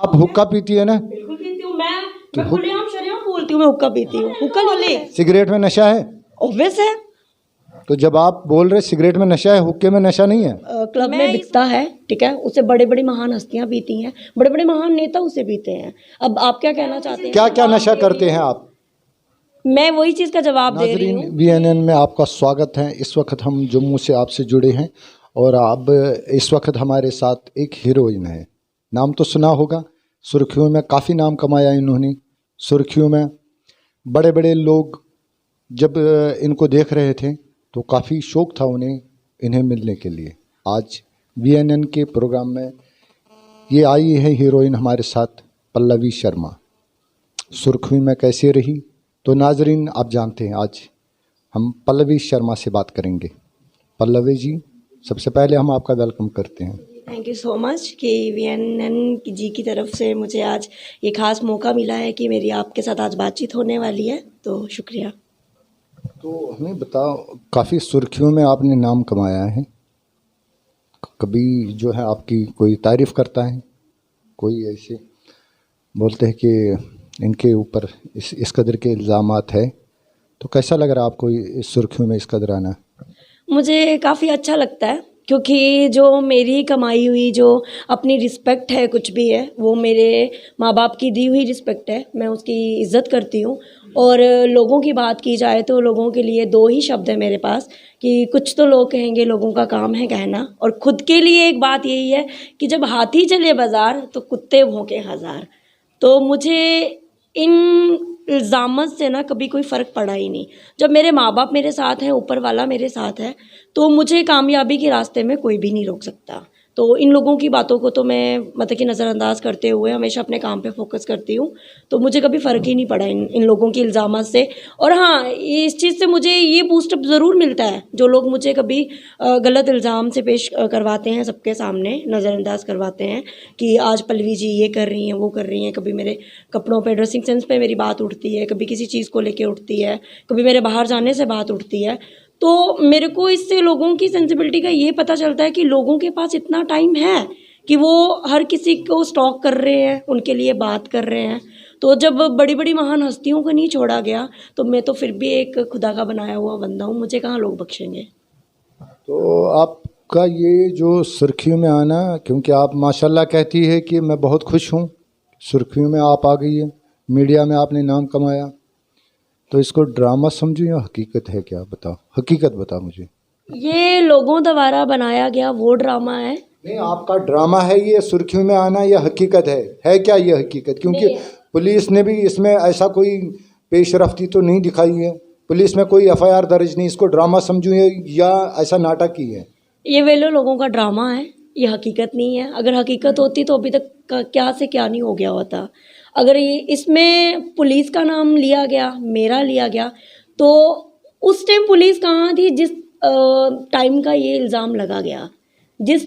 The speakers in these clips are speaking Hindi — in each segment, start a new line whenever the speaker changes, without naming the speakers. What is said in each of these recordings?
आप हुक्का पीती है ना?
बिल्कुल पीती हूँ मैं खुलेआम शरेआम बोलती हूँ, मैं हुक्का पीती हूँ। हुक्का नहीं ले,
सिगरेट में नशा है?
ऑब्वियस है।
तो जब आप बोल रहे सिगरेट में नशा है, हुक्के में नशा नहीं है?
क्लब में बिकता है, ठीक है, उसे बड़े बड़ी महान हस्तियां पीती हैं, बड़े बड़े महान नेता उसे पीते हैं। अब आप क्या कहना चाहते हैं?
क्या क्या नशा करते हैं आप?
मैं वही चीज़ का जवाब दे रही
नाजरीन,
हूँ।
VNN में आपका स्वागत है। इस वक्त हम जम्मू से आपसे जुड़े हैं और अब इस वक्त हमारे साथ एक हीरोइन है। नाम तो सुना होगा, सुर्खियों में काफ़ी नाम कमाया इन्होंने। सुर्खियों में बड़े बड़े लोग जब इनको देख रहे थे तो काफ़ी शौक था उन्हें इन्हें मिलने के लिए। आज VNN के प्रोग्राम में ये आई है हीरोइन हमारे साथ, पल्लवी शर्मा। सुर्खियों में कैसे रही, तो नाजरीन आप जानते हैं आज हम पल्लवी शर्मा से बात करेंगे। पल्लवी जी, सबसे पहले हम आपका वेलकम करते हैं।
थैंक यू सो मच कि VNN जी की तरफ से मुझे आज ये खास मौका मिला है कि मेरी आपके साथ आज बातचीत होने वाली है, तो शुक्रिया।
तो हमें बताओ, काफ़ी सुर्खियों में आपने नाम कमाया है, कभी जो है आपकी कोई तारीफ़ करता है, कोई ऐसे बोलते हैं कि इनके ऊपर इस कदर के इल्ज़ामात है, तो कैसा लग रहा है आपको इस सुर्खियों में इस कदर आना?
मुझे काफ़ी अच्छा लगता है क्योंकि जो मेरी कमाई हुई जो अपनी रिस्पेक्ट है, कुछ भी है, वो मेरे माँ बाप की दी हुई रिस्पेक्ट है, मैं उसकी इज़्ज़त करती हूँ। और लोगों की बात की जाए तो लोगों के लिए दो ही शब्द है मेरे पास कि कुछ तो लोग कहेंगे, लोगों का काम है कहना, और ख़ुद के लिए एक बात यही है कि जब हाथी चले बाज़ार तो कुत्ते भौंके हज़ार। तो मुझे इन इल्ज़ामत से ना कभी कोई फ़र्क पड़ा ही नहीं। जब मेरे माँ बाप मेरे साथ हैं, ऊपर वाला मेरे साथ है, तो मुझे कामयाबी के रास्ते में कोई भी नहीं रोक सकता। तो इन लोगों की बातों को तो मैं मतलब कि नज़रअंदाज करते हुए हमेशा अपने काम पे फोकस करती हूँ। तो मुझे कभी फ़र्क ही नहीं पड़ा इन लोगों की इल्ज़ामात से। और हाँ, इस चीज़ से मुझे ये बूस्टअप ज़रूर मिलता है, जो लोग मुझे कभी गलत इल्ज़ाम से पेश करवाते हैं, सबके सामने नज़रअंदाज करवाते हैं कि आज पल्लवी जी ये कर रही हैं, वो कर रही हैं। कभी मेरे कपड़ों पे, ड्रेसिंग सेंस पे मेरी बात उठती है, कभी किसी चीज़ को लेके उठती है, कभी मेरे बाहर जाने से बात उठती है। तो मेरे को इससे लोगों की सेंसिबिलिटी का ये पता चलता है कि लोगों के पास इतना टाइम है कि वो हर किसी को स्टॉक कर रहे हैं, उनके लिए बात कर रहे हैं। तो जब बड़ी बड़ी महान हस्तियों को नहीं छोड़ा गया तो मैं तो फिर भी एक खुदा का बनाया हुआ बंदा हूँ, मुझे कहाँ लोग बख्शेंगे।
तो आपका ये जो सुर्खियों में आना, क्योंकि आप माशाल्लाह कहती है कि मैं बहुत खुश हूँ, सुर्खियों में आप आ गई है, मीडिया में आपने नाम कमाया, तो इसको ड्रामा समझूं या हकीकत है? क्या बताओ, हकीकत बता मुझे।
ये लोगों द्वारा बनाया गया वो ड्रामा है।
नहीं, आपका ड्रामा है ये सुर्खियों में आना, या हकीकत है क्या ये हकीकत? क्योंकि पुलिस ने भी इसमें ऐसा कोई पेशरफ्ती तो नहीं दिखाई है, पुलिस में कोई FIR दर्ज नहीं, इसको ड्रामा समझूं या ऐसा नाटक ही है?
ये वेलो लोगों का ड्रामा है, ये हकीकत नहीं है। अगर हकीकत होती तो अभी तक क्या से क्या नहीं हो गया होता। अगर ये इसमें पुलिस का नाम लिया गया, मेरा लिया गया, तो उस टाइम पुलिस कहाँ थी जिस टाइम का ये इल्ज़ाम लगा गया, जिस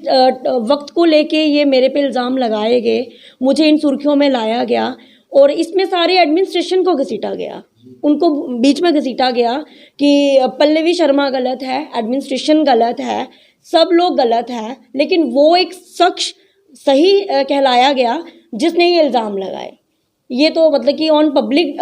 वक्त को लेके ये मेरे पे इल्ज़ाम लगाए गए, मुझे इन सुर्खियों में लाया गया और इसमें सारे एडमिनिस्ट्रेशन को घसीटा गया, उनको बीच में घसीटा गया कि पल्लवी शर्मा गलत है, एडमिनिस्ट्रेशन गलत है, सब लोग गलत हैं, लेकिन वो एक शख्स सही कहलाया गया जिसने ये इल्ज़ाम लगाए। ये तो मतलब कि ऑन पब्लिक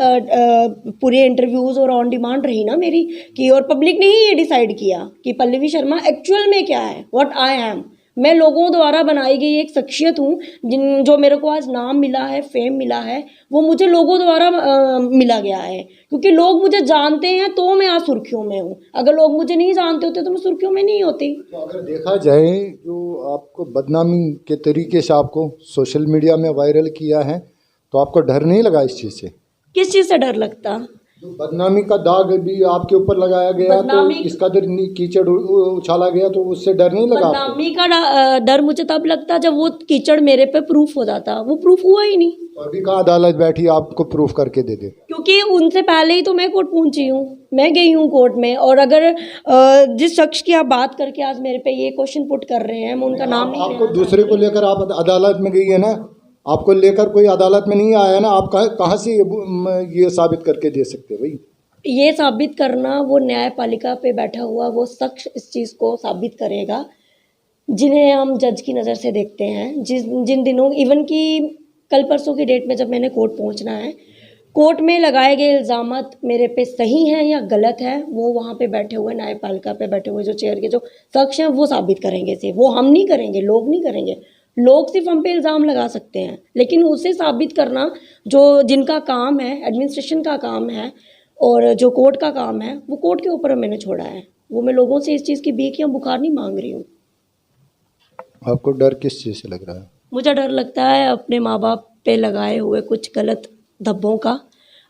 पूरे इंटरव्यूज़ और ऑन डिमांड रही ना मेरी, कि और पब्लिक ने ही ये डिसाइड किया कि पल्लवी शर्मा एक्चुअल में क्या है, व्हाट आई एम। मैं लोगों द्वारा बनाई गई एक शख्सियत हूँ, जो मेरे को आज नाम मिला है, फेम मिला है, वो मुझे लोगों द्वारा मिला गया है, क्योंकि लोग मुझे जानते हैं तो मैं आज सुर्खियों में हूँ। अगर लोग मुझे नहीं जानते होते तो मैं सुर्खियों में नहीं होती।
तो अगर देखा जाए, जो आपको बदनामी के तरीके से आपको सोशल मीडिया में वायरल किया है, तो आपको डर नहीं लगा इस चीज़ से?
किस चीज़ से डर लगता?
बदनामी का दाग भी आपके ऊपर लगाया गया, तो इसका कीचड़ उछाला गया, तो उससे डर नहीं लगा?
बदनामी का डर मुझे तब लगता जब वो कीचड़ मेरे पे प्रूफ हो जाता, वो प्रूफ हुआ ही नहीं।
तो अभी कहाँ अदालत बैठी आपको प्रूफ करके दे दे?
क्योंकि उनसे पहले ही तो मैं कोर्ट पहुंची हूँ, मैं गई हूँ कोर्ट में। और अगर जिस शख्स की आप बात करके आज मेरे पे ये क्वेश्चन पुट कर रहे हैं, मैं उनका नाम नहीं
आपको दूसरे को लेकर आप अदालत में गई है ना, आपको लेकर कोई अदालत में नहीं आया ना, आप कहाँ से ये साबित करके दे सकते भाई?
ये साबित करना वो न्यायपालिका पे बैठा हुआ वो शख्स इस चीज़ को साबित करेगा, जिन्हें हम जज की नज़र से देखते हैं। जिन दिनों इवन कि कल परसों की डेट में जब मैंने कोर्ट पहुंचना है, कोर्ट में लगाए गए इल्ज़ामात मेरे पे सही हैं या गलत है, वो वहाँ पे बैठे हुए न्यायपालिका पे बैठे हुए जो चेयर के जो शख्स हैं वो साबित करेंगे। सिर्फ वो हम नहीं करेंगे, लोग नहीं करेंगे। लोग सिर्फ हम पे इल्ज़ाम लगा सकते हैं, लेकिन उसे साबित करना जो जिनका काम है, एडमिनिस्ट्रेशन का काम है और जो कोर्ट का काम है, वो कोर्ट के ऊपर मैंने छोड़ा है। वो मैं लोगों से इस चीज़ की भीख या बुखार नहीं मांग रही हूँ।
आपको डर किस चीज़ से लग रहा है?
मुझे डर लगता है अपने माँ बाप पे लगाए हुए कुछ गलत धब्बों का,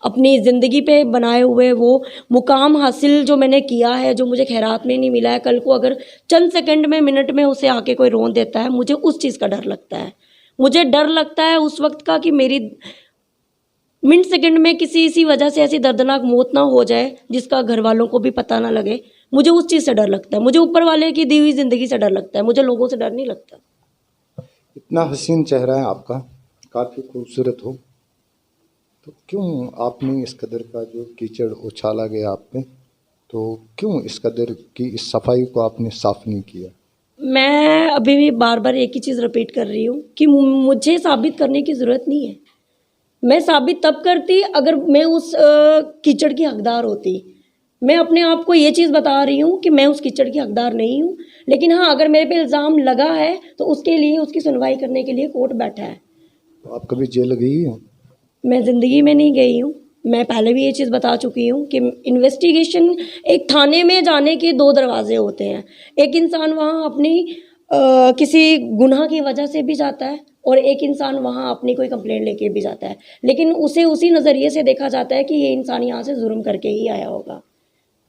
अपनी ज़िंदगी पे बनाए हुए वो मुकाम हासिल जो मैंने किया है, जो मुझे खैरात में नहीं मिला है, कल को अगर चंद सेकंड में, मिनट में उसे आके कोई रोन देता है, मुझे उस चीज़ का डर लगता है। मुझे डर लगता है उस वक्त का कि मेरी मिनट सेकंड में किसी इसी वजह से ऐसी दर्दनाक मौत ना हो जाए जिसका घर वालों को भी पता ना लगे। मुझे उस चीज़ से डर लगता है। मुझे ऊपर वाले की दी हुई ज़िंदगी से डर लगता है। मुझे लोगों से डर नहीं लगता।
इतना हसीन चेहरा है आपका, काफ़ी खूबसूरत हो, तो क्यों आपने इस कदर का जो कीचड़ उछाला गया आप पे, तो क्यों इस कदर की इस सफाई को आपने साफ नहीं किया?
मैं अभी भी बार बार एक ही चीज़ रिपीट कर रही हूँ कि मुझे साबित करने की ज़रूरत नहीं है। मैं साबित तब करती अगर मैं उस कीचड़ की हकदार होती। मैं अपने आप को ये चीज़ बता रही हूँ कि मैं उस कीचड़ की हकदार नहीं हूँ, लेकिन हाँ, अगर मेरे पे इल्ज़ाम लगा है तो उसके लिए, उसकी सुनवाई करने के लिए कोर्ट बैठा है।
तो आप कभी जेल गई हैं?
मैं ज़िंदगी में नहीं गई हूँ। मैं पहले भी ये चीज़ बता चुकी हूँ कि इन्वेस्टिगेशन, एक थाने में जाने के दो दरवाजे होते हैं। एक इंसान वहाँ अपनी किसी गुनाह की वजह से भी जाता है और एक इंसान वहाँ अपनी कोई कंप्लेंट लेके भी जाता है, लेकिन उसे उसी नज़रिए से देखा जाता है कि ये इंसान यहाँ से जुर्म करके ही आया होगा।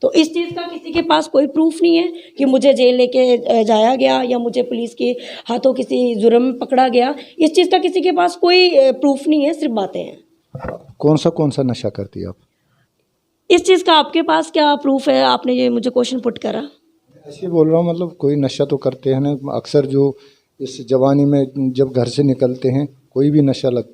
तो इस चीज़ का किसी के पास कोई प्रूफ नहीं है कि मुझे जेल लेके जाया गया या मुझे पुलिस के हाथों किसी जुर्म पकड़ा गया। इस चीज़ का किसी के पास कोई प्रूफ नहीं है, सिर्फ बातें हैं।
कौन सा नशा करती है आप?
इस चीज़ का आपके पास क्या प्रूफ है? आपने ये मुझे क्वेश्चन पुट करा।
ऐसे बोल रहा हूँ, मतलब कोई नशा तो करते हैं ना अक्सर, जो इस जवानी में जब घर से निकलते हैं कोई भी नशा लग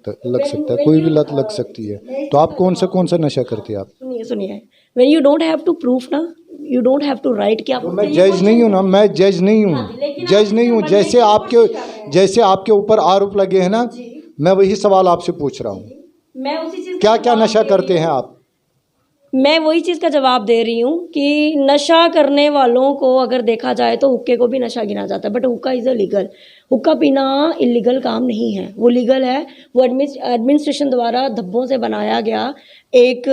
सकता है, कोई भी लत लग सकती है। तो आप कौन सा नशा करते हैं आप?
सुनिए, when you don't have to proof ना, you don't have to write कि आप।
तो मैं जज नहीं हूँ ना, मैं जज नहीं हूँ, जज नहीं हूँ। जैसे आपके ऊपर आरोप लगे हैं ना, मैं वही सवाल आपसे पूछ रहा हूँ।
मैं उसी चीज़
क्या क्या नशा करते हैं आप?
मैं वही चीज़ का जवाब दे रही हूँ कि नशा करने वालों को अगर देखा जाए तो हुक्के को भी नशा गिना जाता है, बट हुक्का इज़ लीगल। हुक्का पीना इलीगल काम नहीं है, वो लीगल है। वो एडमिनिस्ट्रेशन द्वारा धब्बों से बनाया गया एक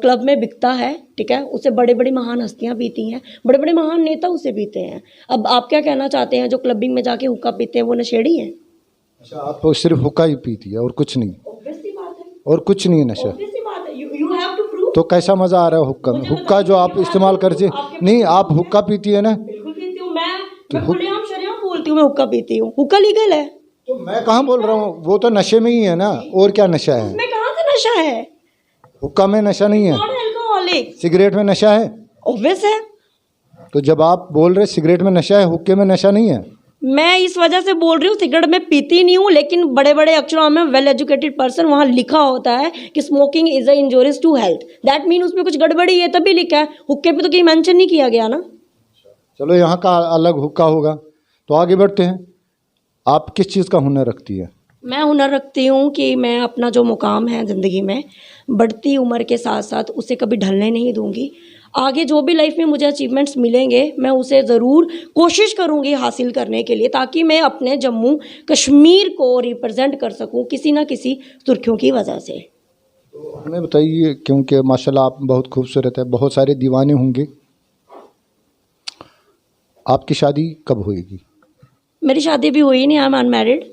क्लब में बिकता है, ठीक है। उसे बड़े बड़ी महान हस्तियाँ पीती हैं, बड़े बड़े महान नेता उसे पीते हैं। अब आप क्या कहना चाहते हैं, जो क्लबिंग में जाके हुक्का पीते हैं वो नशेड़ी हैं?
अच्छा, आप सिर्फ हुक्का ही पीती है और कुछ नहीं?
ऑब्वियसली बात है,
और कुछ नहीं है नशा?
ऑब्वियसली बात है। You have to prove.
तो कैसा मज़ा आ रहा है हुक्का में? हुक्का जो आप इस्तेमाल करते नहीं, आप हुक्का पीती है ना?
बिल्कुल पीती हूँ मैं खुलेआम शरेआम बोलती हूँ, मैं हुक्का पीती हूँ। हुक्का लीगल है।
तो मैं कहाँ बोल रहा हूँ, वो तो नशे में ही है ना, और क्या नशा है?
उसमें कहाँ से नशा है?
हुक्का में नशा नहीं है।
Not alcoholic.
सिगरेट में नशा है?
ऑब्वियस है।
तो जब आप बोल रहे सिगरेट में नशा है, हुक्के में नशा नहीं है?
मैं इस वजह से बोल रही हूँ, सिगरेट में पीती नहीं हूँ, लेकिन बड़े बड़े अक्षरों में वेल एजुकेटेड पर्सन वहाँ लिखा होता है कि smoking is a injurious to health. That mean उसमें कुछ गड़बड़ी है तभी लिखा है। हुक्के पे तो कहीं मेंशन नहीं किया गया ना।
चलो, यहाँ का अलग हुक्का होगा। तो आगे बढ़ते हैं। आप किस चीज़ का हुनर रखती है?
मैं हुनर रखती हूँ कि मैं अपना जो मुकाम है ज़िंदगी में, बढ़ती उम्र के साथ साथ उसे कभी ढलने नहीं दूंगी। आगे जो भी लाइफ में मुझे अचीवमेंट्स मिलेंगे, मैं उसे ज़रूर कोशिश करूँगी हासिल करने के लिए, ताकि मैं अपने जम्मू कश्मीर को रिप्रेजेंट कर सकूँ किसी ना किसी सुर्खियों की वजह से।
तो हमें बताइए, क्योंकि माशाल्लाह आप बहुत खूबसूरत है, बहुत सारे दीवाने होंगे, आपकी शादी कब होएगी?
मेरी शादी भी हुई नहीं, आई एम अनमैरिड।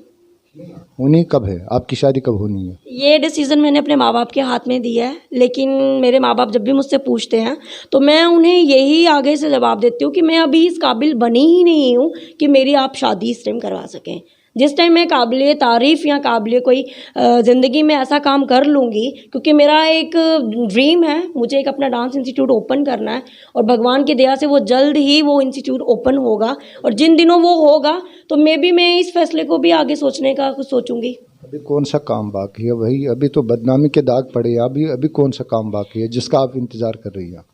होनी कब है? आपकी शादी कब होनी है?
ये डिसीज़न मैंने अपने माँ बाप के हाथ में दिया है, लेकिन मेरे माँ बाप जब भी मुझसे पूछते हैं तो मैं उन्हें यही आगे से जवाब देती हूँ कि मैं अभी इस काबिल बनी ही नहीं हूँ कि मेरी आप शादी इस टाइम करवा सकें। जिस टाइम मैं काबिल तारीफ़ या काबिल कोई ज़िंदगी में ऐसा काम कर लूँगी, क्योंकि मेरा एक ड्रीम है, मुझे एक अपना डांस इंस्टीट्यूट ओपन करना है और भगवान की दया से वो जल्द ही वो इंस्टीट्यूट ओपन होगा, और जिन दिनों वो होगा तो मैं इस फैसले को भी आगे सोचने का कुछ सोचूंगी।
अभी कौन सा काम बाकी है? वही अभी तो बदनामी के दाग पड़े हैं, अभी कौन सा काम बाकी है जिसका आप इंतज़ार कर रही हैं?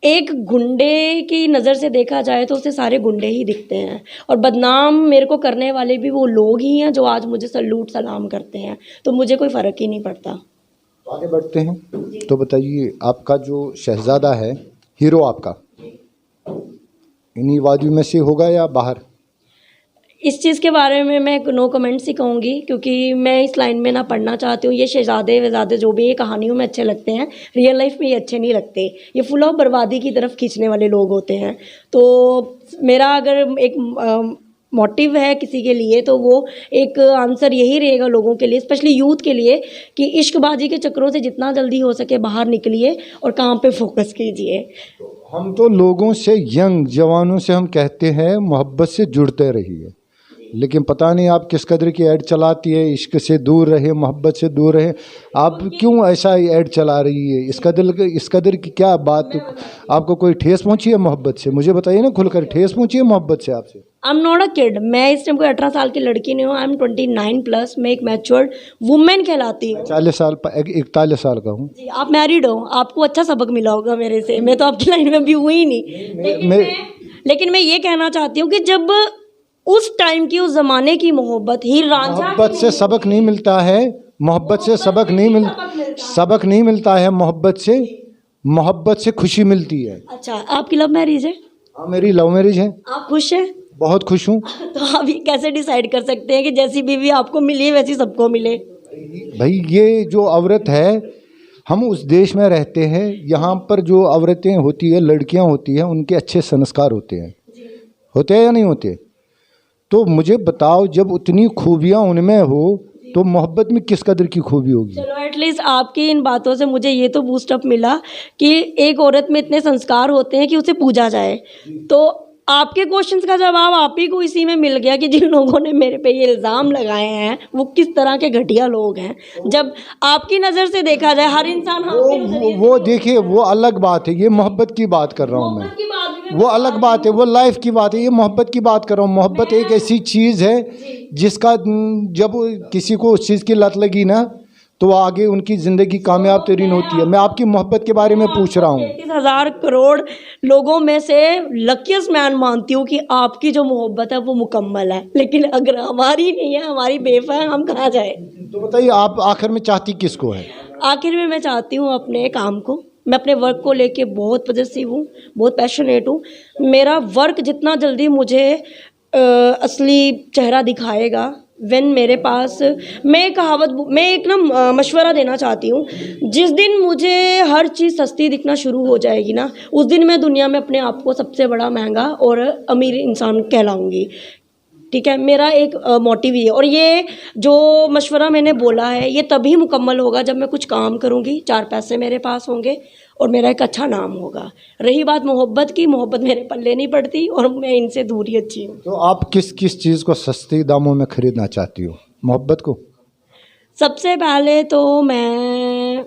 एक गुंडे की नज़र से देखा जाए तो उसे सारे गुंडे ही दिखते हैं, और बदनाम मेरे को करने वाले भी वो लोग ही हैं जो आज मुझे सलूट सलाम करते हैं, तो मुझे कोई फ़र्क ही नहीं पड़ता।
आगे बढ़ते हैं। तो बताइए, आपका जो शहज़ादा है, हीरो आपका, इन्हीं वादियों में से होगा या बाहर?
इस चीज़ के बारे में मैं नो कमेंट्स ही कहूँगी, क्योंकि मैं इस लाइन में ना पढ़ना चाहती हूँ। ये शहज़ादे वज़ादे जो भी ये कहानियों में अच्छे लगते हैं, रियल लाइफ में ये अच्छे नहीं लगते। ये फुल ऑफ बर्बादी की तरफ खींचने वाले लोग होते हैं। तो मेरा अगर एक मोटिव है किसी के लिए, तो वो एक आंसर यही रहेगा लोगों के लिए, स्पेशली यूथ के लिए, कि इश्कबाजी के चक्करों से जितना जल्दी हो सके बाहर निकलिए और काम पे फोकस कीजिए।
हम तो लोगों से, यंग जवानों से हम कहते हैं मोहब्बत से जुड़ते रहिए, लेकिन पता नहीं आप किस कदर की ऐड चलाती है, इश्क से दूर रहे, मोहब्बत से दूर रहे। आप क्यों ऐसा ऐड चला रही है? इस कदर की क्या बात? आपको कोई ठेस पहुंची है मोहब्बत से? मुझे बताइए ना खुलकर, ठेस पहुंची है मोहब्बत से आपसे?
I am not a kid. मैं इस टाइम कोई 18 साल की लड़की नहीं हूँ। I am 29+। मैं एक मैच्योर्ड वुमेन कहलाती हूँ।
41 साल का हूँ
जी, आप मैरिड हो, आपको अच्छा सबक मिला होगा मेरे से। मैं तो आपकी लाइन में भी हुई ही नहीं। लेकिन मैं ये कहना चाहती हूँ कि जब उस टाइम की, उस ज़माने की मोहब्बत, हीर रांझा,
मोहब्बत से सबक नहीं मिलता है, मोहब्बत से सबक नहीं मिलता है। मोहब्बत से खुशी मिलती है।
अच्छा, आपकी लव मैरिज है?
हाँ, मेरी लव मैरिज है।
आप खुश हैं?
बहुत खुश हूँ।
तो आप ये कैसे डिसाइड कर सकते हैं कि जैसी बीवी आपको मिली है वैसी सबको मिले?
भाई, ये जो औरत है, हम उस देश में रहते हैं, यहाँ पर जो औरतें होती है, लड़कियाँ होती हैं, उनके अच्छे संस्कार होते हैं या नहीं होते? तो मुझे बताओ, जब उतनी खूबियाँ उनमें हो तो मोहब्बत में किस कदर की खूबी होगी?
चलो, एटलीस्ट आपकी इन बातों से मुझे ये तो बूस्टअप मिला कि एक औरत में इतने संस्कार होते हैं कि उसे पूजा जाए। तो आपके क्वेश्चंस का जवाब आप ही को इसी में मिल गया कि जिन लोगों ने मेरे पे ये इल्ज़ाम लगाए हैं वो किस तरह के घटिया लोग हैं। जब आपकी नज़र से देखा जाए, हर इंसान
वो देखिए, वो अलग बात है। ये मोहब्बत की बात कर रहा हूँ मैं, वो अलग बात है, वो लाइफ की बात है। ये मोहब्बत की बात कर रहा हूँ। मोहब्बत एक ऐसी चीज़ है जिसका जब किसी को उस चीज़ की लत लगी ना, तो आगे उनकी ज़िंदगी कामयाब तरीन होती है। मैं आपकी मोहब्बत के बारे में पूछ रहा हूँ।
33,000 करोड़ लोगों में से लकीस्ट मैन मानती हूँ कि आपकी जो मोहब्बत है वो मुकम्मल है, लेकिन अगर हमारी नहीं है, हमारी बेवफा है, हम कहाँ जाए?
तो बताइए, आप आखिर में चाहती किसको है?
आखिर में मैं चाहती हूँ अपने काम को। मैं अपने वर्क को लेके बहुत पॉजिटिव हूँ, बहुत पैशनेट हूँ। मेरा वर्क जितना जल्दी मुझे असली चेहरा दिखाएगा, व्हेन मेरे पास, मैं एक ना मशवरा देना चाहती हूँ। जिस दिन मुझे हर चीज़ सस्ती दिखना शुरू हो जाएगी ना, उस दिन मैं दुनिया में अपने आप को सबसे बड़ा महंगा और अमीर इंसान कहलाऊँगी। ठीक है, मेरा एक मोटिव ही है, और ये जो मशवरा मैंने बोला है ये तभी मुकम्मल होगा जब मैं कुछ काम करूँगी, 4 पैसे मेरे पास होंगे और मेरा एक अच्छा नाम होगा। रही बात मोहब्बत की, मोहब्बत मेरे पल्ले नहीं पड़ती और मैं इनसे दूर ही अच्छी हूँ।
तो आप किस चीज़ को सस्ते दामों में खरीदना चाहती हो? मोहब्बत को? सबसे
पहले तो मैं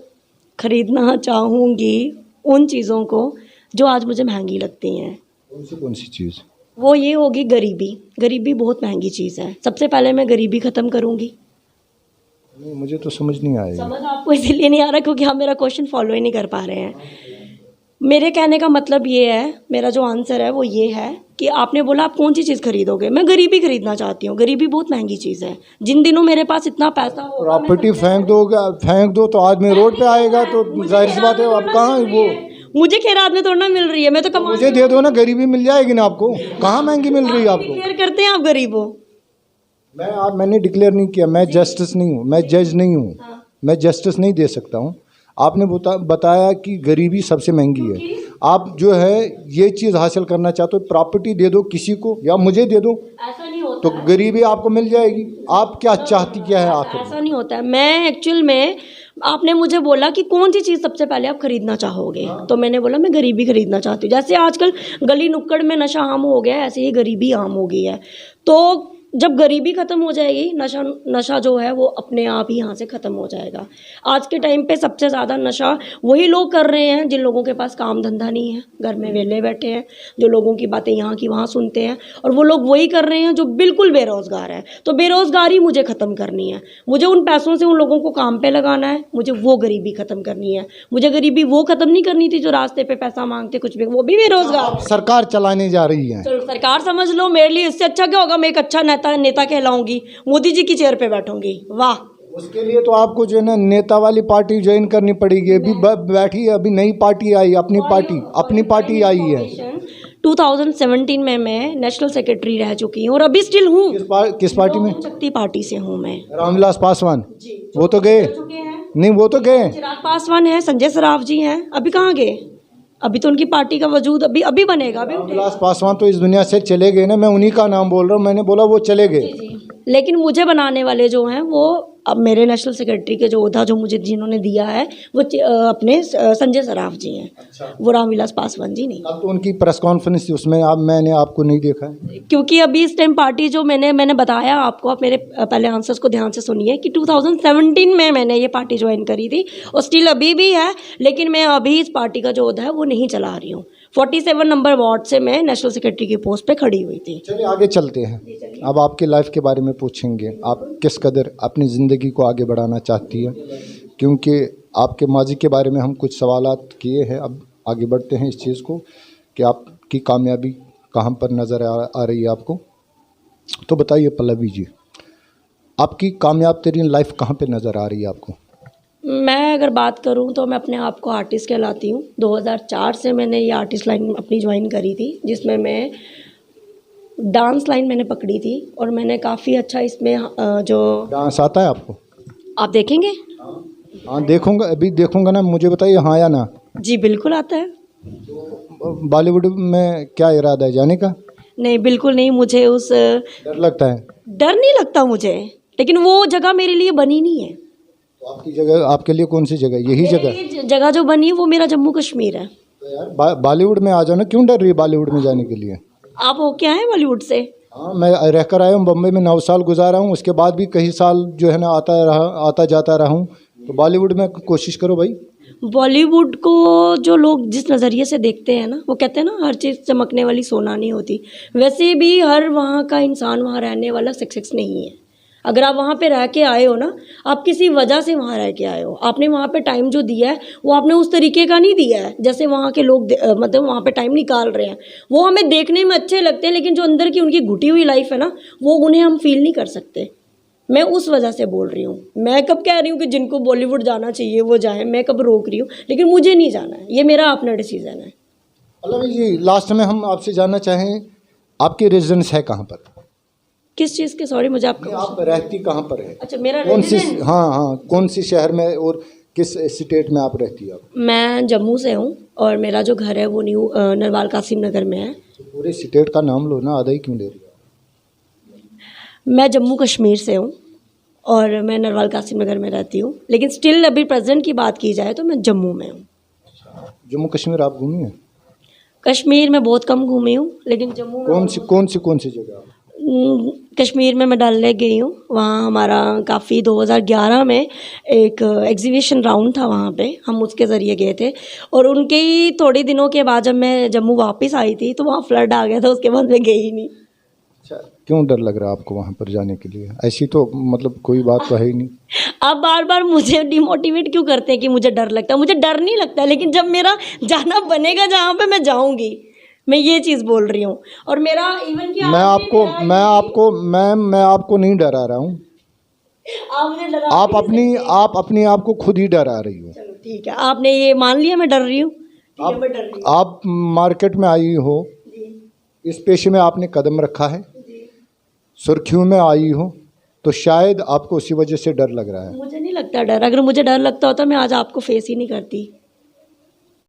खरीदना चाहूँगी उन चीज़ों को जो आज मुझे महंगी लगती हैं।
कौन सी चीज़?
वो ये होगी गरीबी। गरीबी बहुत महंगी चीज़ है। सबसे पहले मैं गरीबी ख़त्म करूँगी।
मुझे तो समझ नहीं आया।
समझ आपको इसीलिए नहीं आ रहा क्योंकि आप मेरा क्वेश्चन फॉलो ही नहीं कर पा रहे हैं। मेरे कहने का मतलब ये है, मेरा जो आंसर है वो ये है कि आपने बोला आप कौन सी चीज़ खरीदोगे। मैं गरीबी खरीदना चाहती हूँ। गरीबी बहुत महंगी चीज़ है। जिन दिनों मेरे पास इतना पैसा हो,
प्रॉपर्टी फेंक दो तो आदमी रोड पे आएगा, तो जाहिर सी बात है। अब कहाँ वो,
मुझे खैरात में थोड़ा ना मिल रही है, मैं तो कमा,
मुझे दे दो ना, गरीबी मिल जाएगी ना आपको। कहाँ महंगी मिल रही है आपको?
डिक्लेयर करते हैं आप गरीब हो।
मैंने डिक्लेयर नहीं किया। मैं जस्टिस नहीं हूँ, मैं जज नहीं हूँ। मैं जस्टिस नहीं दे सकता हूँ। आपने बताया कि गरीबी सबसे महंगी है। आप जो है ये चीज़ हासिल करना चाहते हो, प्रॉपर्टी दे दो किसी को या मुझे दे दो,
ऐसा नहीं होता,
तो गरीबी आपको मिल जाएगी। आप क्या चाहती क्या है आखिर?
ऐसा नहीं होता है। मैं एक्चुअल में, आपने मुझे बोला कि कौन सी चीज़ सबसे पहले आप खरीदना चाहोगे, तो मैंने बोला मैं गरीबी खरीदना चाहती हूँ। जैसे आजकल गली नुक्कड़ में नशा आम हो गया है, ऐसे ही गरीबी आम हो गई है। तो जब गरीबी ख़त्म हो जाएगी, नशा जो है वो अपने आप ही यहाँ से ख़त्म हो जाएगा। आज के टाइम पे सबसे ज़्यादा नशा वही लोग कर रहे हैं जिन लोगों के पास काम धंधा नहीं है, घर में वेले बैठे हैं, जो लोगों की बातें यहाँ की वहाँ सुनते हैं, और वो लोग वही कर रहे हैं जो बिल्कुल बेरोज़गार है। तो बेरोज़गारी मुझे ख़त्म करनी है, मुझे उन पैसों से उन लोगों को काम पे लगाना है, मुझे वो गरीबी ख़त्म करनी है। मुझे गरीबी वो ख़त्म नहीं करनी थी जो रास्ते पे पैसा मांगते कुछ भी, वो भी बेरोज़गार।
सरकार चलाने जा रही है।
चलो सरकार समझ लो, मेरे लिए इससे अच्छा क्या होगा, मैं एक अच्छा नेता कहलाऊंगी, मोदी जी की चेयर पे बैठूंगी। वाह,
उसके लिए तो आपको जो है ना नेता वाली पार्टी ज्वाइन करनी पड़ेगी। अभी बैठी है, अभी नई पार्टी आई, अपनी पार्टी आई है।
2017 में मैं नेशनल सेक्रेटरी रह चुकी हूँ और अभी स्टिल हूँ।
किस पार्टी में?
शक्ति पार्टी से हूँ मैं।
रामविलास पासवान
जी,
वो तो गए नहीं, वो तो गए।
चिराग पासवान है, संजय सराफ जी हैं, अभी कहाँ गए? अभी तो उनकी पार्टी का वजूद अभी बनेगा, अभी
रामविलास पासवान तो इस दुनिया से चले गए ना, मैं उन्हीं का नाम बोल रहा हूँ। मैंने बोला वो चले गए।
लेकिन मुझे बनाने वाले जो हैं वो अब मेरे नेशनल सेक्रेटरी के जो ओहदा जो मुझे जिन्होंने दिया है वो अपने संजय सराफ जी हैं।
अच्छा।
वो रामविलास पासवान जी नहीं।
अब तो उनकी प्रेस कॉन्फ्रेंस थी, उसमें मैंने आपको नहीं देखा है।
क्योंकि अभी इस टाइम पार्टी जो मैंने बताया आपको, आप मेरे पहले आंसर्स को ध्यान से सुनिए कि 2017 में मैंने ये पार्टी ज्वाइन करी थी और स्टिल अभी भी है, लेकिन मैं अभी इस पार्टी का जो ओहदा है वो नहीं चला रही हूँ। 47 नंबर वार्ड से मैं नेशनल सेक्रेटरी की पोस्ट पे खड़ी हुई थी।
चलिए आगे चलते हैं। अब आपकी लाइफ के बारे में पूछेंगे, आप किस कदर अपनी ज़िंदगी को आगे बढ़ाना चाहती है, क्योंकि आपके माजी के बारे में हम कुछ सवालात किए हैं। अब आगे बढ़ते हैं इस चीज़ को कि आपकी कामयाबी कहाँ पर नज़र आ रही है आपको। तो बताइए पल्लवी जी, आपकी कामयाब तरीन लाइफ कहाँ पे नज़र आ रही है आपको?
मैं अगर बात करूं तो मैं अपने आप को आर्टिस्ट कहलाती हूं। 2004 से मैंने ये आर्टिस्ट लाइन अपनी ज्वाइन करी थी, जिसमें मैं डांस लाइन मैंने पकड़ी थी और मैंने काफ़ी अच्छा इसमें जो
डांस आता है आपको?
आप देखेंगे?
हाँ देखूंगा, अभी देखूंगा ना, मुझे बताइए हाँ या ना।
जी बिल्कुल आता है।
बॉलीवुड में क्या इरादा है जाने का?
नहीं बिल्कुल नहीं, मुझे उस
डर लगता है?
डर नहीं लगता मुझे, लेकिन वो जगह मेरे लिए बनी नहीं है।
तो आपकी जगह, आपके लिए कौन सी जगह? यही जगह?
जगह जो बनी है वो मेरा जम्मू कश्मीर है।
तो यार बॉलीवुड में आ जाओ ना, क्यों डर रही है बॉलीवुड में जाने के लिए?
आप हो क्या है बॉलीवुड से?
हाँ मैं रहकर आया हूँ, बम्बई में 9 साल गुजारा हूँ, उसके बाद भी कई साल जो है ना आता जाता रहा हूँ। तो बॉलीवुड में कोशिश करो भाई।
बॉलीवुड को जो लोग जिस नज़रिए से देखते हैं ना, वो कहते हैं ना हर चीज़ चमकने वाली सोना नहीं होती, वैसे भी हर वहाँ का इंसान वहाँ रहने वाला सक्सेस नहीं है। अगर आप वहाँ पे रह के आए हो ना, आप किसी वजह से वहाँ रह के आए हो, आपने वहाँ पे टाइम जो दिया है वो आपने उस तरीके का नहीं दिया है जैसे वहाँ के लोग मतलब वहाँ पे टाइम निकाल रहे हैं। वो हमें देखने में अच्छे लगते हैं, लेकिन जो अंदर की उनकी घुटी हुई लाइफ है ना, वो उन्हें हम फील नहीं कर सकते। मैं उस वजह से बोल रही हूँ। मैं कब कह रही हूँ कि जिनको बॉलीवुड जाना चाहिए वो जाए, मैं कब रोक रही हूँ, लेकिन मुझे नहीं जाना है, ये मेरा अपना डिसीजन है।
पल्लवी जी, लास्ट में हम आपसे जानना चाहें, आपकी रेजिडेंस है कहाँ पर?
किस चीज़ के? सॉरी मुझे आपका।
आप रहती कहाँ पर है?
अच्छा मेरा
कौन सी?
residence?
हाँ कौन सी शहर में और किस स्टेट में आप रहती है आप?
मैं जम्मू से हूँ और मेरा जो घर है वो न्यू नरवाल कासिम नगर में है।
पूरे स्टेट का नाम लो ना, आधा ही क्यों ले रही हो?
मैं जम्मू कश्मीर से हूँ और मैं नरवाल कासिम नगर में रहती हूँ, लेकिन स्टिल अभी प्रेजेंट की बात की जाए तो मैं जम्मू में हूँ।
जम्मू कश्मीर आप घूमी है?
कश्मीर में बहुत कम घूमी हूँ, लेकिन जम्मू में
कौन सी जगह?
कश्मीर में मैं डल लेक गई हूँ। वहाँ हमारा काफ़ी 2011 में एक एग्जीबिशन राउंड था, वहाँ पे हम उसके ज़रिए गए थे और उनके ही थोड़े दिनों के बाद जब मैं जम्मू वापस आई थी तो वहाँ फ्लड आ गया था, उसके बाद मैं गई ही नहीं।
अच्छा, क्यों डर लग रहा है आपको वहाँ पर जाने के लिए? ऐसी तो मतलब कोई बात तो है ही नहीं।
आप बार बार मुझे डिमोटिवेट क्यों करते हैं कि मुझे डर लगता है? मुझे डर नहीं लगता, लेकिन जब मेरा जाना बनेगा जहाँ पे मैं जाऊँगी, मैं ये चीज़ बोल रही हूँ। और मेरा इवन कि
मैं आपको नहीं डरा रहा हूँ, आप अपने आप को खुद ही डरा रही हो।
चलो ठीक है, आपने ये मान लिया मैं डर रही हूँ। मैं डर रही हूँ।
आप मार्केट में आई हो, इस पेशे में आपने कदम रखा है, सुर्खियों में आई हो, तो शायद आपको उसी वजह से डर लग रहा है।
मुझे नहीं लगता डर। अगर मुझे डर लगता होता मैं आज आपको फेस ही नहीं करती।